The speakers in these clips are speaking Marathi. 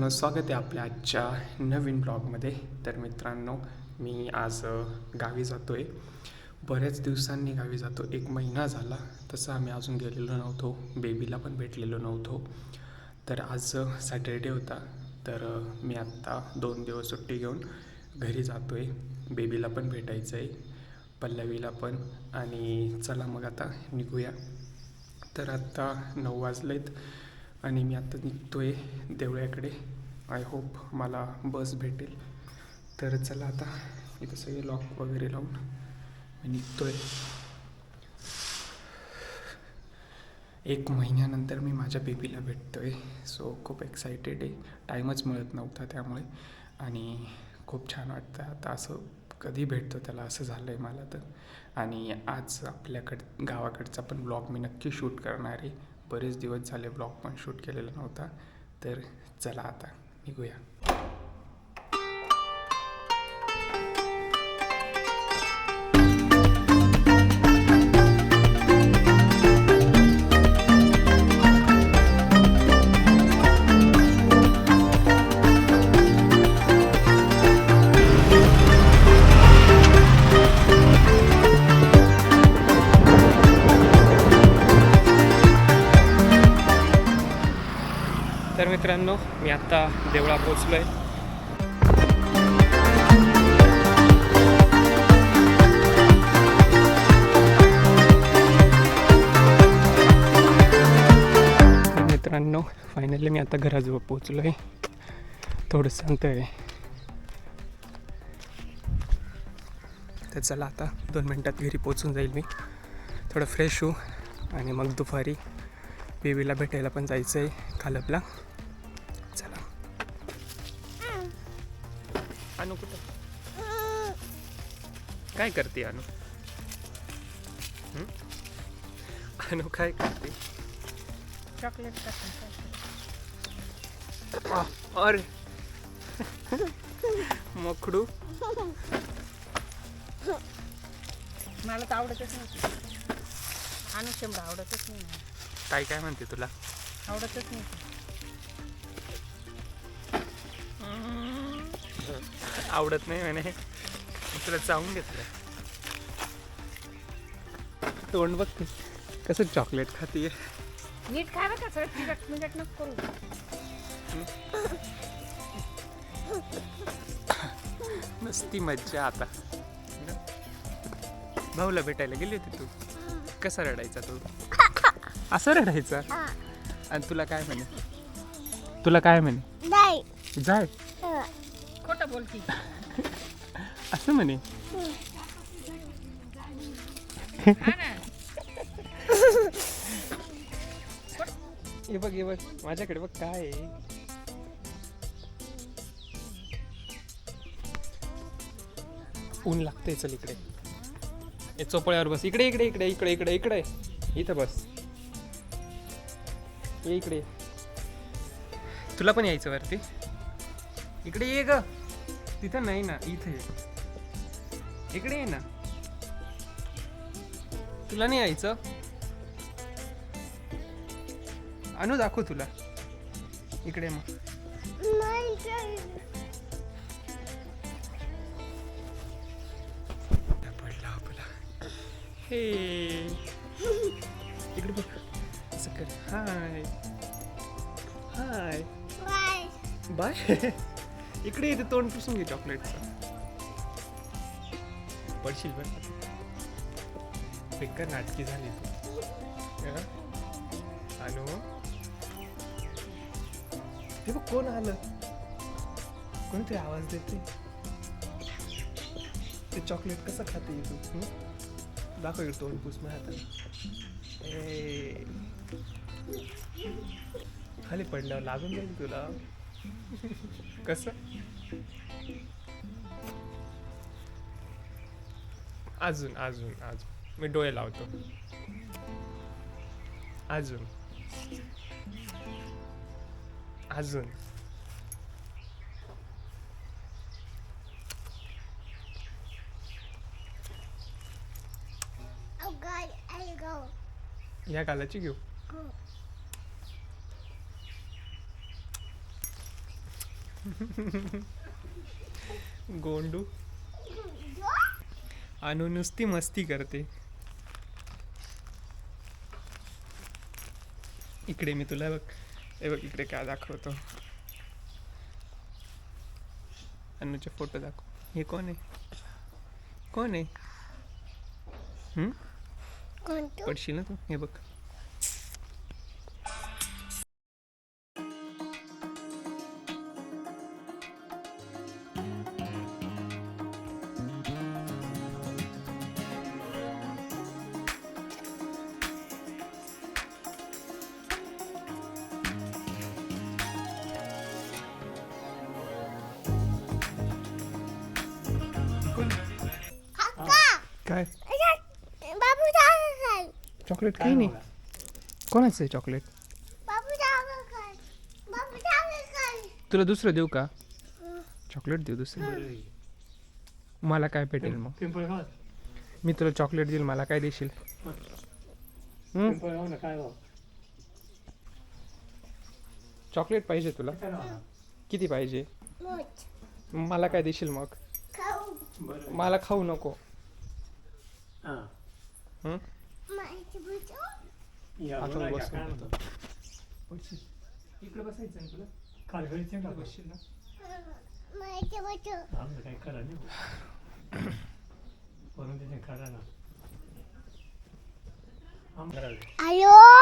मित्रांनो, स्वागत आहे आपल्या आजच्या नवीन ब्लॉगमध्ये. तर मित्रांनो, मी आज गावी जातो आहे. बऱ्याच दिवसांनी गावी जातो. 1 महिना झाला. तसं आम्ही अजून गेलेलो नव्हतो. बेबीला पण भेटलेलो नव्हतो. तर आज सॅटर्डे होता. तर मी आत्ता 2 दिवस सुट्टी घेऊन घरी जातो आहे. बेबीला पण भेटायचं आहे, पल्लवीला पण. आणि चला मग आता निघूया. तर आत्ता 9 वाजलेत आणि मी आत्ता निघतो आहे देवळ्याकडे. आय होप मला बस भेटेल. तर चला आता इथं सगळे लॉक वगैरे लावून मी निघतो आहे. 1 महिन्यानंतर मी माझ्या बेबीला भेटतो आहे. सो खूप एक्सायटेड आहे. टाईमच मिळत नव्हता त्यामुळे. आणि खूप छान वाटतं आता. असं कधी भेटतो त्याला असं झालं आहे मला तर. आणि आज गावाकडचा पण ब्लॉग मी नक्की शूट करणार आहे. बरेच दिवस झाले ब्लॉग पण शूट केलेला नव्हता. तर चला आता निघूया. तर मित्रांनो, मी आत्ता देवळा पोचलो आहे. तर मित्रांनो, फायनली मी आता घराजवळ पोचलो आहे. थोडं सांगतो आहे. तर चला आता 2 मिनटात घरी पोचून जाईल मी. थोडं फ्रेश होऊ आणि मग दुपारी बेबीला भेटायला पण जायचं आहे खालपला. चला. अनु कुठं? काय करते अनु? अनु काय करते? चॉकलेट अरे मकडू. मला तर आवडतच नाही. अनुषमला आवडतच नाही. ताई काय म्हणते तुला? आवडतच नाही. आवडत नाही म्हणे. तुला चावून घेतलं. तोंड बघ कसं चॉकलेट खातीये. नीट खा बरं का, सगळं तिखट नको करू. नुसती मज्जा आता. भाऊला भेटायला गेली होती तू. कसा रडायचा तू? असं रडायचा. आणि तुला काय म्हणे? जाय. खोटं बोलती. असं म्हणे. हे बघ माझ्याकडे बघ काय आहे. ऊन लागतंय. चल इकडे. हे चोपळ्यावर बस. इकडे इथं बस. ये इकडे. तुला पण यायचं वरती. इकडे ये ग. तिथं नाही ना, इथे इकडे ये ना. तुला नाही यायचं? अनु दाखव तुला. इकडे मग. पडला आपला. हे इकडे बघ. असं कर. Hi bye. इकडे येते. तोंड पुसून घे चॉकलेटचं. पडशील बरं. बेकार नाटकी झाली तू. अनु, हे बघ कोण आलं. कोणतरी आवाज देते. ते चॉकलेट कसं खाते तू? दाखव इकडे. तोंड पुस माझ्या हाताने. खाली पडल्यावर लागून जाईल तुला. कसं? अजून मी डोळे लावतो. अजून या गालाची घेऊ. गोंडू अनु नुसती मस्ती करते. इकडे मी तुला बघ, हे बघ इकडे काय दाखवतो. अनुचे फोटो दाखव. हे कोण आहे? कोण आहे? पडशील ना तू. हे बघ. काय चॉकलेट? काही नाही. कोणाचं आहे चॉकलेट? तुला दुसरं देऊ का? चॉकलेट देऊ दुसरं? मला काय भेटेल मग? मी तुला चॉकलेट देईल, मला काय देशील? चॉकलेट पाहिजे तुला? किती पाहिजे? मला काय देशील मग? मला खाऊ नको. आता बस. इकडे बसायचं ना तुला? बसशील ना?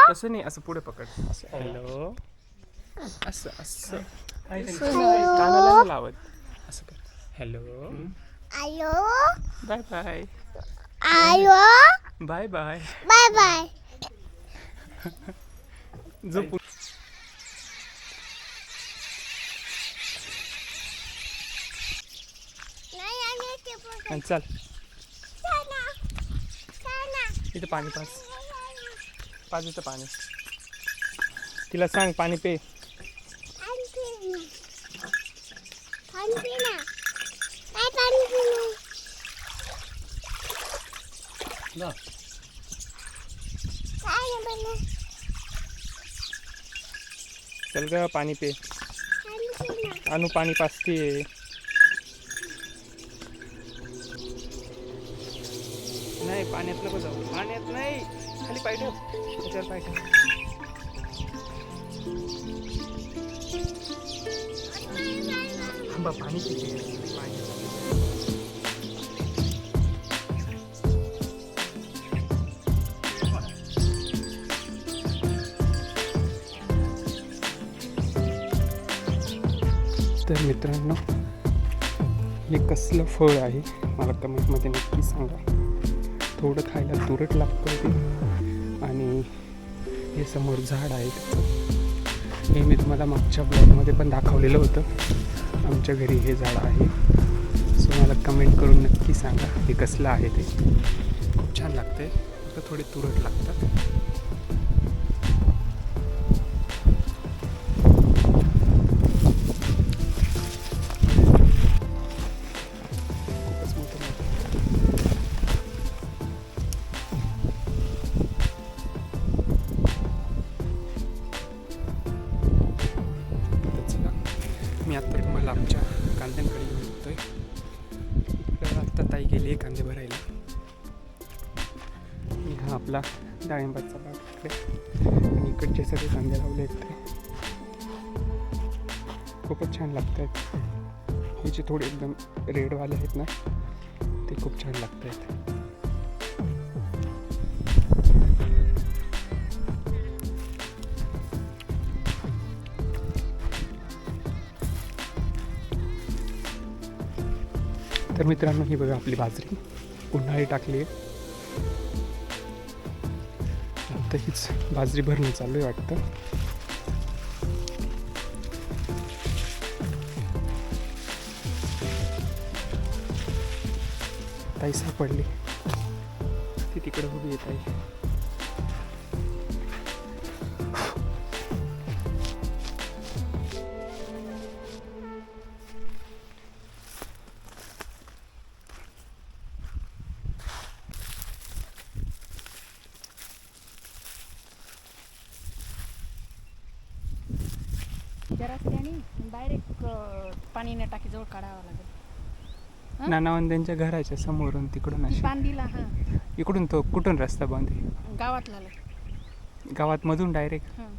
तसं नाही, असं पुढे पकड. हॅलो. असं असं कानाला नाही लावत. असं कर. Hello. Bye bye. Bye bye. झोप. चल इथं पाणी पाच इथं पाणी. तिला सांग पाणी पे. चल ग पाणी पे. अनु पाणी पाजते. नाही पाण्यात नको जाऊ. पाण्यात नाही. खाली पाय ठेव. त्याच्यावर पाय ठेव. पाणी पिते. पाणी. तर मित्रांनो, हे कसलं फळ आहे मला कमेंटमध्ये नक्की सांगा. थोडं खायला तुरट लागतं ते. आणि हे समोर झाड आहे त्याचं. हे मी तुम्हाला मागच्या ब्लॉगमध्ये पण दाखवलेलं होतं. आमच्या घरी हे झाड आहे. सो मला कमेंट करून नक्की सांगा हे कसलं आहे ते. खूप छान लागतं. फक्त थोडे तुरट लागतात. मी आत्ता तुम्हाला आमच्या कांद्यांकडे घेऊन येतोय. इकडं आत्ता ताई गेली आहे कांदे भरायला. हा आपला डाळिंबाचा बाग इकडे. आणि इकडचे सगळे कांदे लावले आहेत ते. खूपच छान लागत आहेत. हे जे थोडे एकदम रेडवाले आहेत ना, ते खूप छान लागत आहेत. तर मित्रांनो, ही बघा आपली बाजरी उन्हाळी टाकली आहे. आता हीच बाजरी भरणं चालू आहे वाटतं. ताई सापडली. ती तिकडे उभी येत आहे. त्या रस्त्याने डायरेक्ट पाणी टाकीजवळ काढावं लागेल. हं? नानावंद्यांच्या घराच्या समोरून तिकडून ती अशी बांधीला हां इकडून तो कुठून रस्ता बंद आहे? गावातला गावात मधून डायरेक्ट. हां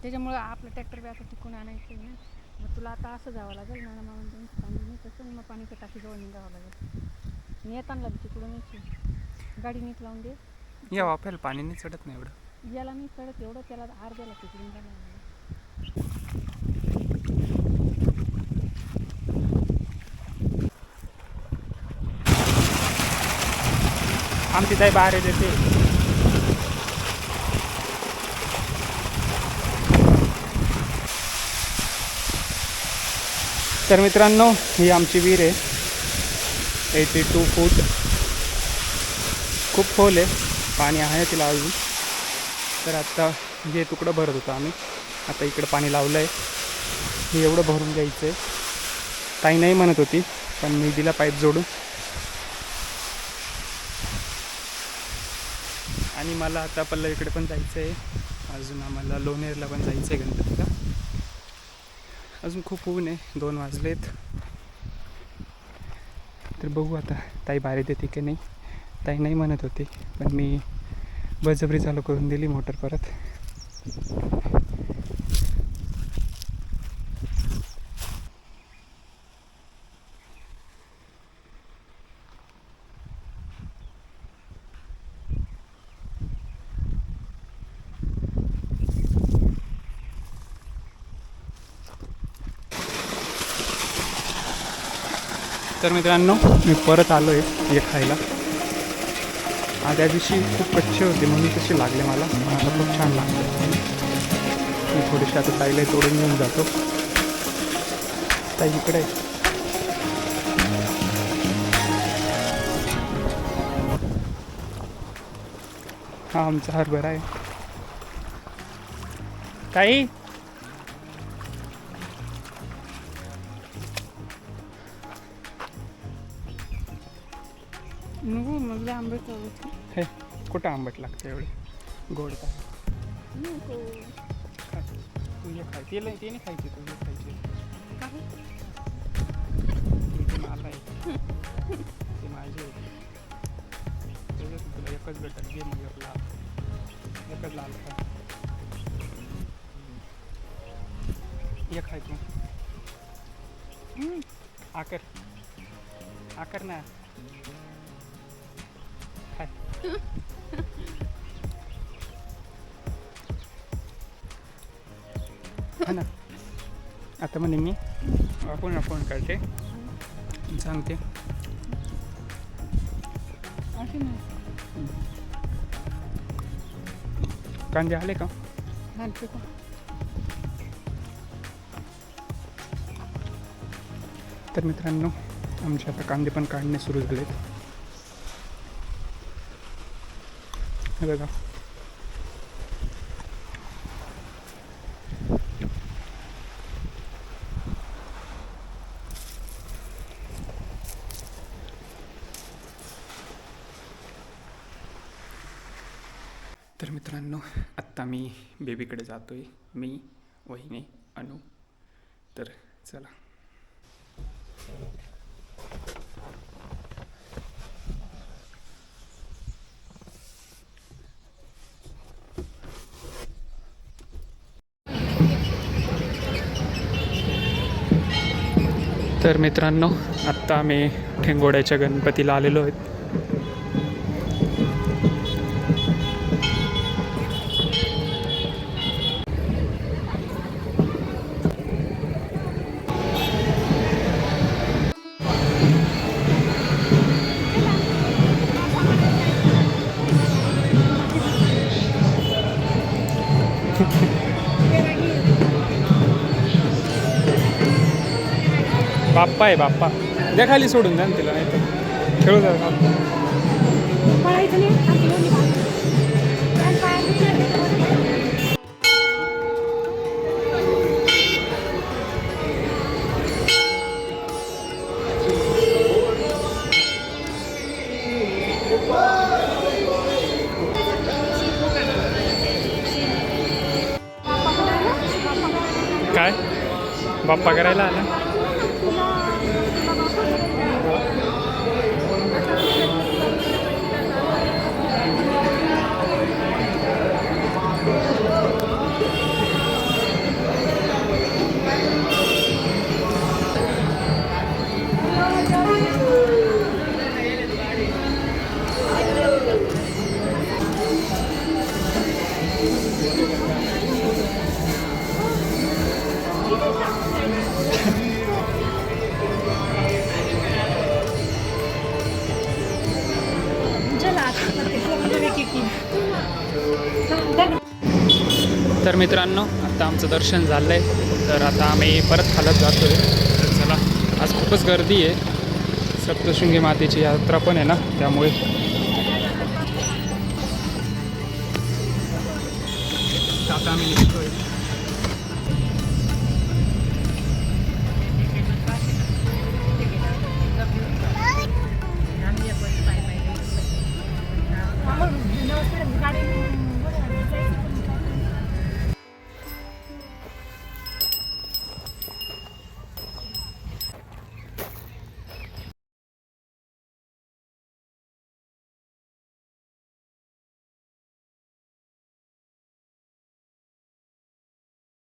त्याच्यामुळं आपलं ट्रॅक्टर बी आता टिकून आणायचं आहे ना. मग तुला आता असं जावं लागेल नाना मामांचं पाणी नाही तसं मग पाणीच्या टाकीजवळ निघावं लागेल. आणि येताना बी तिकडूनच गाडी नीट लावून दे. या वाफ्याला पाणी नाही चढत नाही एवढं. याला नाही चढत एवढं त्याला अर्ध्याला तिकडून जायला लागेल. आमची ताई बाहेर येते. तर मित्रांनो ही आमची विहीर आहे 82 फूट. खूप खोल आहे, पाणी आहे तिला अजून. तर आत्ता हे तुकडं भरत होतं आम्ही, आता इकडं पाणी लावलं आहे. हे एवढं भरून घ्यायचं आहे. ताई नाही म्हणत होती पण मी दिला पाईप जोडून. आणि मला आता पल्लवीकडे पण जायचं आहे, अजून आम्हाला लोणेरला पण जायचं आहे गणपतीला. अजून खूप ऊन आहे, 2 वाजलेत. तर बघू आता ताई बाहेर देते की नाही. ताई नाही म्हणत होती पण मी बळजबरी चालू करून दिली मोटर परत. तर मित्रांनो मी परत आलो आहे हे खायला. त्या दिवशी खूप कच्चे होते म्हणून तसे लागले मला, पण आता खूप छान लागले. मी थोडेसे आता ताईला तोडून घेऊन जातो. ताई इकडे आहे. हा आमचा हरभरा आहे. ताई नको मग आंबट हे कुठं आंबट लागतं एवढे गोड का? नको खाय तू हे खाय. ते नाही खायचे, तू हे खायचे. ते मला आहे ते माझे आहे. त्याच्यात तुला एकच भेटल. घे मग एक लाल, एकच लाल खा. हे खाय तू. आकर ना खाय. हा ना. आता म्हणे मी आपण फोन करते सांगते. अशी नाही कांदे आले का? घालते का तर मित्रांनो आमचे आता कांदे पण काढणे सुरू झालेत. हे बघा. तर मित्रांनो आत्ता मी बेबीकडे जातो आहे, मी वहिनी अनु. तर चला. तर मित्रांनो आत्ता आम्ही ठेंगोड्याच्या गणपतीला आलेलो आहेत. बाप्पा आहे बाप्पा. द्या खाली सोडून द्या ना तिला, नाही तर खेळू द्या. काय बाप्पा करायला आला. तर मित्रांनो आता आमचं दर्शन झालं आहे, तर आता आम्ही परत खालत जातो आहे. तर चला, आज खूपच गर्दी आहे, सप्तशृंगी मातेची यात्रा पण आहे ना, त्यामुळे. आता आम्ही निघतोय.